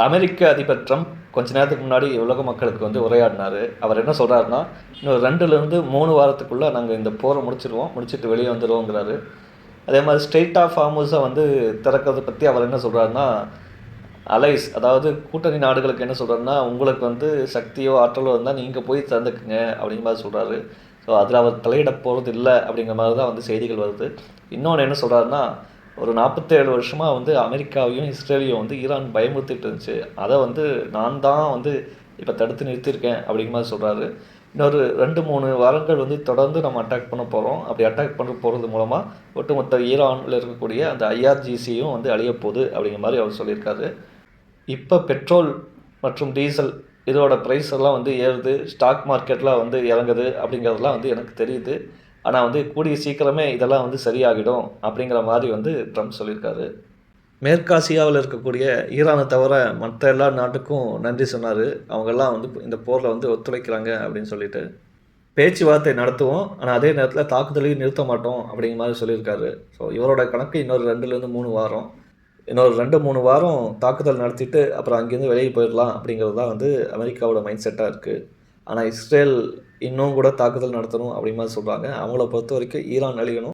அமெரிக்க அதிபர் ட்ரம்ப் கொஞ்ச நேரத்துக்கு முன்னாடி உலக மக்களுக்கு வந்து உரையாடினார். அவர் என்ன சொல்கிறாருன்னா, இன்னும் 2லேருந்து 3 வாரத்துக்குள்ளே நாங்கள் இந்த போரை முடிச்சிடுவோம், முடிச்சுட்டு வெளியே வந்துடுவோங்கிறாரு. அதே மாதிரி ஸ்ட்ரெயிட் ஆஃப் ஹார்முஸை வந்து திறக்கிறத பற்றி அவர் என்ன சொல்கிறாருன்னா, அலைஸ் அதாவது கூட்டணி நாடுகளுக்கு என்ன சொல்கிறாருன்னா, உங்களுக்கு வந்து சக்தியோ ஆற்றலோ இருந்தால் நீங்கள் போய் திறந்துக்குங்க அப்படிங்கிற மாதிரி சொல்கிறாரு. ஸோ அதில் அவர் தலையிட போகிறது இல்லை அப்படிங்கிற மாதிரி தான் வந்து செய்திகள் வருது. இன்னொன்று என்ன சொல்கிறாருன்னா, ஒரு 47 வருஷமாக வந்து அமெரிக்காவையும் இஸ்ரேலையும் வந்து ஈரான் பயமுறுத்திட்டு இருந்துச்சு. அதை வந்து நான் தான் வந்து இப்போ தடுத்து நிறுத்தியிருக்கேன் அப்படிங்கிற மாதிரி சொல்கிறாரு. இன்னொரு 2-3 வாரங்கள் வந்து தொடர்ந்து நம்ம அட்டாக் பண்ண போகிறோம். அப்படி அட்டாக் பண்ண போகிறது மூலமாக ஒட்டுமொத்த ஈரானில் இருக்கக்கூடிய அந்த ஐஆர்ஜிசியும் வந்து அழியப்போகுது அப்படிங்கிற மாதிரி அவர் சொல்லியிருக்காரு. இப்போ பெட்ரோல் மற்றும் டீசல் இதோட ப்ரைஸ் எல்லாம் வந்து ஏறுது, ஸ்டாக் மார்க்கெட்டில் வந்து இறங்குது அப்படிங்கிறதுலாம் வந்து எனக்கு தெரியுது. ஆனால் வந்து கூடிய சீக்கிரமே இதெல்லாம் வந்து சரியாகிடும் அப்படிங்கிற மாதிரி வந்து ட்ரம்ப் சொல்லியிருக்காரு. மேற்காசியாவில் இருக்கக்கூடிய ஈரானை தவிர மற்ற எல்லா நாட்டுக்கும் நன்றி சொன்னார். அவங்கெல்லாம் வந்து இந்த போரில் வந்து ஒத்துழைக்கிறாங்க அப்படின்னு சொல்லிட்டு பேச்சுவார்த்தை நடத்துவோம், ஆனால் அதே நேரத்தில் தாக்குதலையும் நிறுத்த மாட்டோம் அப்படிங்கிற மாதிரி சொல்லியிருக்காரு. ஸோ இவரோட கணக்கு இன்னொரு 2லேருந்து 3 வாரம், இன்னொரு 2-3 வாரம் தாக்குதல் நடத்திட்டு அப்புறம் அங்கேருந்து வெளியே போயிடலாம் அப்படிங்கிறது தான் வந்து அமெரிக்காவோட மைண்ட் செட்டாக இருக்குது. ஆனால் இஸ்ரேல் இன்னும் கூட தாக்குதல் நடத்தணும் அப்படிங்கிற மாதிரி சொல்கிறாங்க. அவங்கள பொறுத்த வரைக்கும் ஈரான் அழியணும்.